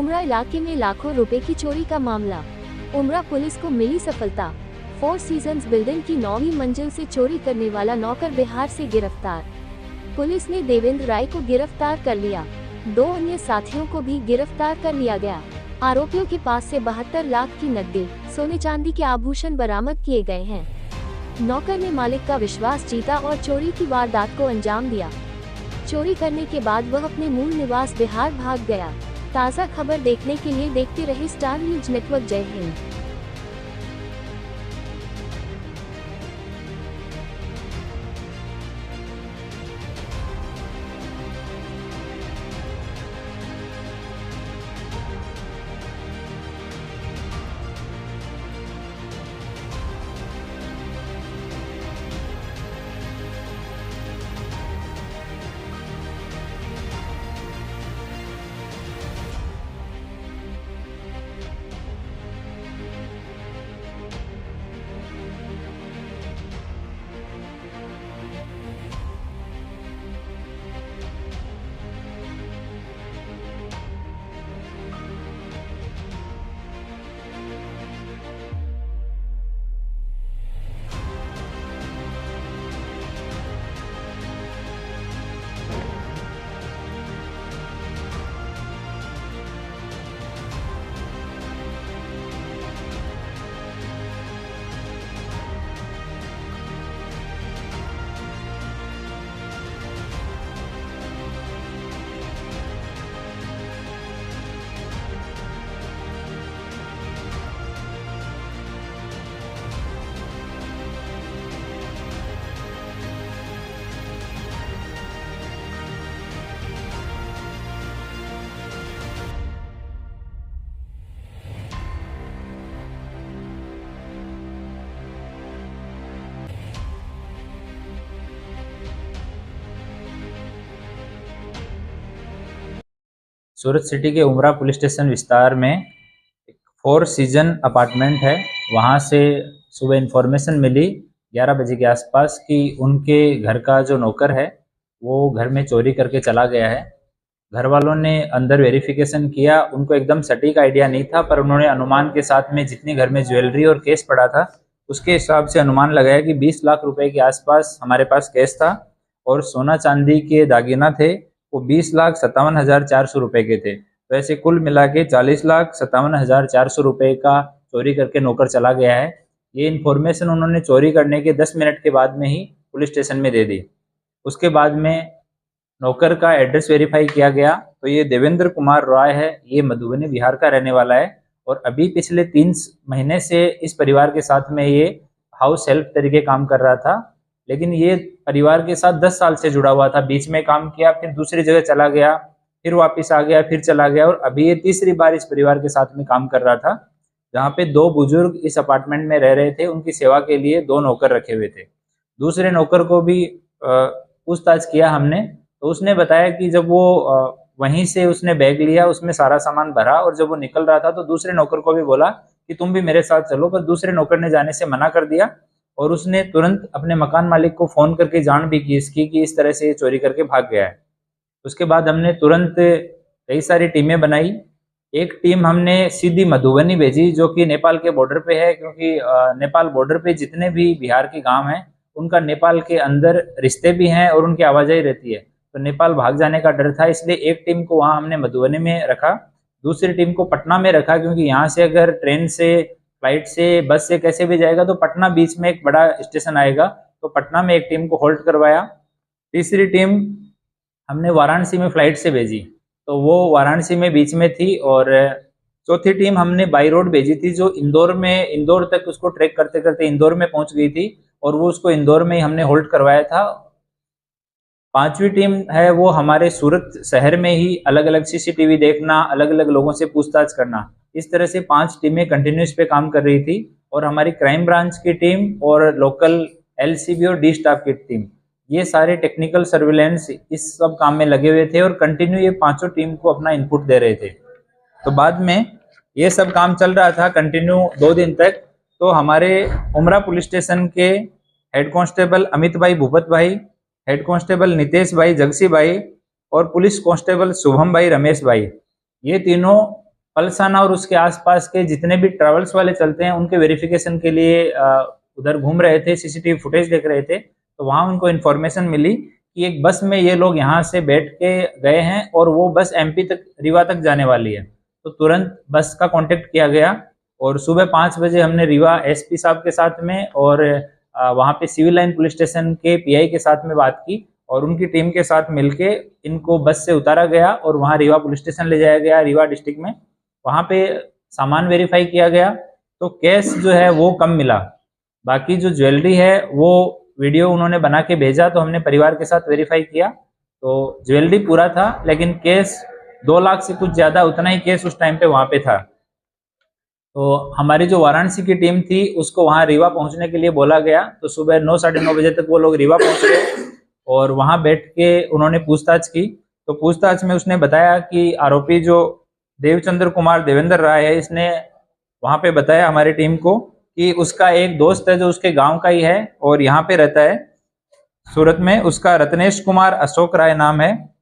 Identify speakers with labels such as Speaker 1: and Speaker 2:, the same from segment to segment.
Speaker 1: उमरा इलाके में लाखों रुपए की चोरी का मामला। उमरा पुलिस को मिली सफलता। फोर सीजन्स बिल्डिंग की 9वीं मंजिल से चोरी करने वाला नौकर बिहार से गिरफ्तार। पुलिस ने देवेंद्र राय को गिरफ्तार कर लिया। 2 अन्य साथियों को भी गिरफ्तार कर लिया गया। आरोपियों के पास से 72 लाख की नकदी, सोने चांदी के आभूषण बरामद किए गए हैं। नौकर ने मालिक का विश्वास जीता और चोरी की वारदात को अंजाम दिया। चोरी करने के बाद वह अपने मूल निवास बिहार भाग गया। ताज़ा खबर देखने के लिए देखते रहे स्टार न्यूज नेटवर्क। जय हिंद।
Speaker 2: सूरत सिटी के उमरा पुलिस स्टेशन विस्तार में एक 4 सीजन अपार्टमेंट है। वहाँ से सुबह इन्फॉर्मेशन मिली 11 बजे के आसपास कि उनके घर का जो नौकर है वो घर में चोरी करके चला गया है। घर वालों ने अंदर वेरिफिकेशन किया, उनको एकदम सटीक आइडिया नहीं था, पर उन्होंने अनुमान के साथ में जितनी घर में ज्वेलरी और कैश पड़ा था उसके हिसाब से अनुमान लगाया कि 20 लाख रुपए के आसपास हमारे पास कैश था और सोना चांदी के दागिना थे वो 20,57,400 रुपए के थे। तो ऐसे कुल मिला के 40,57,400 रुपए का चोरी करके नौकर चला गया है। ये इन्फॉर्मेशन उन्होंने चोरी करने के 10 मिनट के बाद में ही पुलिस स्टेशन में दे दी। उसके बाद में नौकर का एड्रेस वेरीफाई किया गया तो ये देवेंद्र कुमार रॉय है। ये मधुबनी बिहार का रहने वाला है और अभी पिछले 3 महीने से इस परिवार के साथ में ये हाउस हेल्प तरीके काम कर रहा था। लेकिन ये परिवार के साथ 10 साल से जुड़ा हुआ था। बीच में काम किया, फिर दूसरी जगह चला गया, फिर वापस आ गया, फिर चला गया और अभी ये तीसरी बार इस परिवार के साथ में काम कर रहा था। जहाँ पे 2 बुजुर्ग इस अपार्टमेंट में रह रहे थे, उनकी सेवा के लिए 2 नौकर रखे हुए थे। दूसरे नौकर को भी पूछताछ किया हमने, तो उसने बताया कि जब वो वहीं से उसने बैग लिया, उसमें सारा सामान भरा और जब वो निकल रहा था तो दूसरे नौकर को भी बोला कि तुम भी मेरे साथ चलो, पर दूसरे नौकर ने जाने से मना कर दिया और उसने तुरंत अपने मकान मालिक को फ़ोन करके जान भी की इसकी कि इस तरह से ये चोरी करके भाग गया है। उसके बाद हमने तुरंत कई सारी टीमें बनाई। एक टीम हमने सीधी मधुबनी भेजी जो कि नेपाल के बॉर्डर पे है, क्योंकि नेपाल बॉर्डर पे जितने भी बिहार के गांव हैं उनका नेपाल के अंदर रिश्ते भी हैं और उनकी आवाजाही रहती है, तो नेपाल भाग जाने का डर था। इसलिए एक टीम को वहाँ हमने मधुबनी में रखा, दूसरी टीम को पटना में रखा, क्योंकि यहाँ से अगर ट्रेन से, फ्लाइट से, बस से कैसे भी जाएगा तो पटना बीच में एक बड़ा स्टेशन आएगा, तो पटना में एक टीम को होल्ड करवाया। तीसरी टीम हमने वाराणसी में फ्लाइट से भेजी, तो वो वाराणसी में बीच में थी। और चौथी टीम हमने बाई रोड भेजी थी जो इंदौर तक उसको ट्रैक करते करते इंदौर में पहुंच गई थी और वो उसको इंदौर में ही हमने होल्ड करवाया था। 5वीं टीम है वो हमारे सूरत शहर में ही अलग अलग सीसीटीवी देखना, अलग अलग लोगों से पूछताछ करना, इस तरह से 5 टीमें कंटिन्यूस पे काम कर रही थी। और हमारी क्राइम ब्रांच की टीम और लोकल एलसीबी और डी स्टाफ की टीम, ये सारे टेक्निकल सर्विलेंस इस सब काम में लगे हुए थे और कंटिन्यू ये 5 टीम को अपना इनपुट दे रहे थे। तो बाद में ये सब काम चल रहा था कंटिन्यू 2 दिन तक। तो हमारे उमरा पुलिस स्टेशन के हेड कांस्टेबल अमित भाई भूपत भाई, हेड कांस्टेबल नितेश भाई जगसी भाई और पुलिस कांस्टेबल शुभम भाई रमेश भाई, ये तीनों पलसाना और उसके आसपास के जितने भी ट्रैवल्स वाले चलते हैं उनके वेरिफिकेशन के लिए उधर घूम रहे थे, सीसीटीवी फुटेज देख रहे थे। तो वहाँ उनको इन्फॉर्मेशन मिली कि एक बस में ये लोग यहाँ से बैठ के गए हैं और वो बस एमपी तक, रीवा तक जाने वाली है। तो तुरंत बस का कांटेक्ट किया गया और सुबह 5 बजे हमने रीवा एसपी साहब के साथ में और वहाँ पे सिविल लाइन पुलिस स्टेशन के पीआई के साथ में बात की और उनकी टीम के साथ मिलके इनको बस से उतारा गया और वहाँ रीवा पुलिस स्टेशन ले जाया गया, रीवा डिस्ट्रिक्ट में। वहाँ पे सामान वेरीफाई किया गया तो कैश जो है वो कम मिला। बाकी जो ज्वेलरी है वो वीडियो उन्होंने बना के भेजा तो हमने परिवार के साथ वेरीफाई किया, तो ज्वेलरी पूरा था लेकिन कैश 2 लाख से कुछ ज़्यादा, उतना ही कैश उस टाइम पे वहाँ पे था। तो हमारी जो वाराणसी की टीम थी उसको वहाँ रीवा पहुँचने के लिए बोला गया। तो सुबह 9 साढ़े 9 बजे तक वो लोग रीवा पहुँच गए और वहाँ बैठ के उन्होंने पूछताछ की। तो पूछताछ में उसने बताया कि आरोपी जो देवचंद्र कुमार देवेंद्र राय है, इसने वहाँ पे बताया हमारी टीम को कि उसका एक दोस्त है जो उसके गांव का ही है और यहाँ पे रहता है सूरत में, उसका रत्नेश कुमार अशोक राय नाम है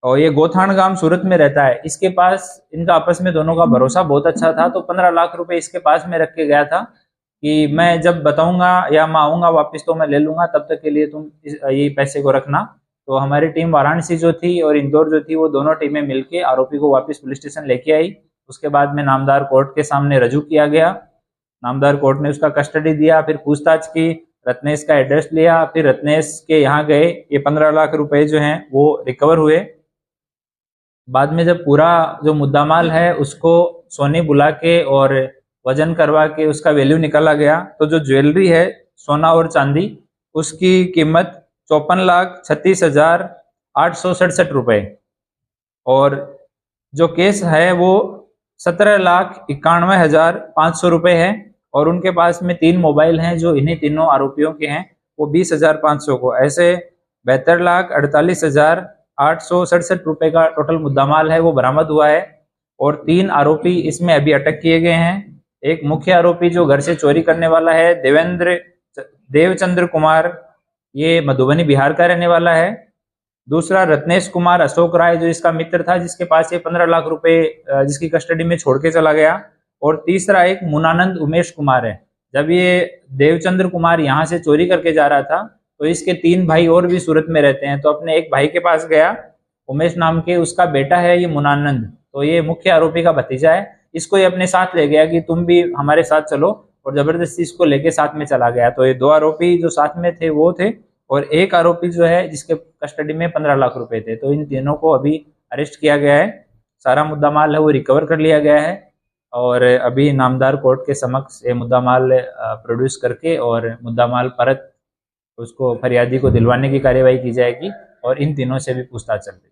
Speaker 2: और ये गोथान गांव सूरत में रहता है। इसके पास इनका आपस में दोनों का भरोसा बहुत अच्छा था। तो 15 लाख रुपए इसके पास में रख के गया था कि मैं जब बताऊंगा या मैं आऊंगा वापस तो मैं ले लूंगा, तब तक के लिए तुम ये पैसे को रखना। तो हमारी टीम वाराणसी जो थी और इंदौर जो थी वो दोनों टीमें मिलके आरोपी को वापस पुलिस स्टेशन लेके आई। उसके बाद में नामदार कोर्ट के सामने रजू किया गया। नामदार कोर्ट ने उसका कस्टडी दिया, फिर पूछताछ की, रत्नेश का एड्रेस लिया, फिर रत्नेश के यहाँ गए। ये 15 लाख रुपए जो हैं वो रिकवर हुए। बाद में जब पूरा जो मुद्दामाल है उसको सोनी बुला के और वजन करवा के उसका वैल्यू निकाला गया, तो जो ज्वेलरी है सोना और चांदी उसकी कीमत 54,36,867 रुपए और जो केस है वो 17,91,500 रुपए है। और उनके पास में 3 मोबाइल हैं जो इन्हीं तीनों आरोपियों के हैं, वो 20,500 को, ऐसे 72,48,867 रुपए का टोटल मुद्दामाल है वो बरामद हुआ है। और 3 आरोपी इसमें अभी अटक किए गए हैं। एक मुख्य आरोपी जो घर से चोरी करने वाला है देवचंद्र कुमार, ये मधुबनी बिहार का रहने वाला है। दूसरा रत्नेश कुमार अशोक राय जो इसका मित्र था, जिसके पास ये 15 लाख रुपए जिसकी कस्टडी में छोड़ के चला गया। और तीसरा एक मुनानंद उमेश कुमार है। जब ये देवचंद्र कुमार यहाँ से चोरी करके जा रहा था तो इसके 3 भाई और भी सूरत में रहते हैं, तो अपने एक भाई के पास गया उमेश नाम के, उसका बेटा है ये मुनानंद, तो ये मुख्य आरोपी का भतीजा है। इसको ये अपने साथ ले गया कि तुम भी हमारे साथ चलो, और जबरदस्ती इसको लेके साथ में चला गया। तो ये 2 आरोपी जो साथ में थे वो थे, और एक आरोपी जो है जिसके कस्टडी में 15 लाख रुपए थे। तो इन तीनों को अभी अरेस्ट किया गया है। सारा मुद्दा माल है वो रिकवर कर लिया गया है और अभी नामदार कोर्ट के समक्ष ये मुद्दा माल प्रोड्यूस करके और मुद्दा माल परत उसको फरियादी को दिलवाने की कार्यवाही की जाएगी और इन तीनों से भी पूछताछ चल रही है।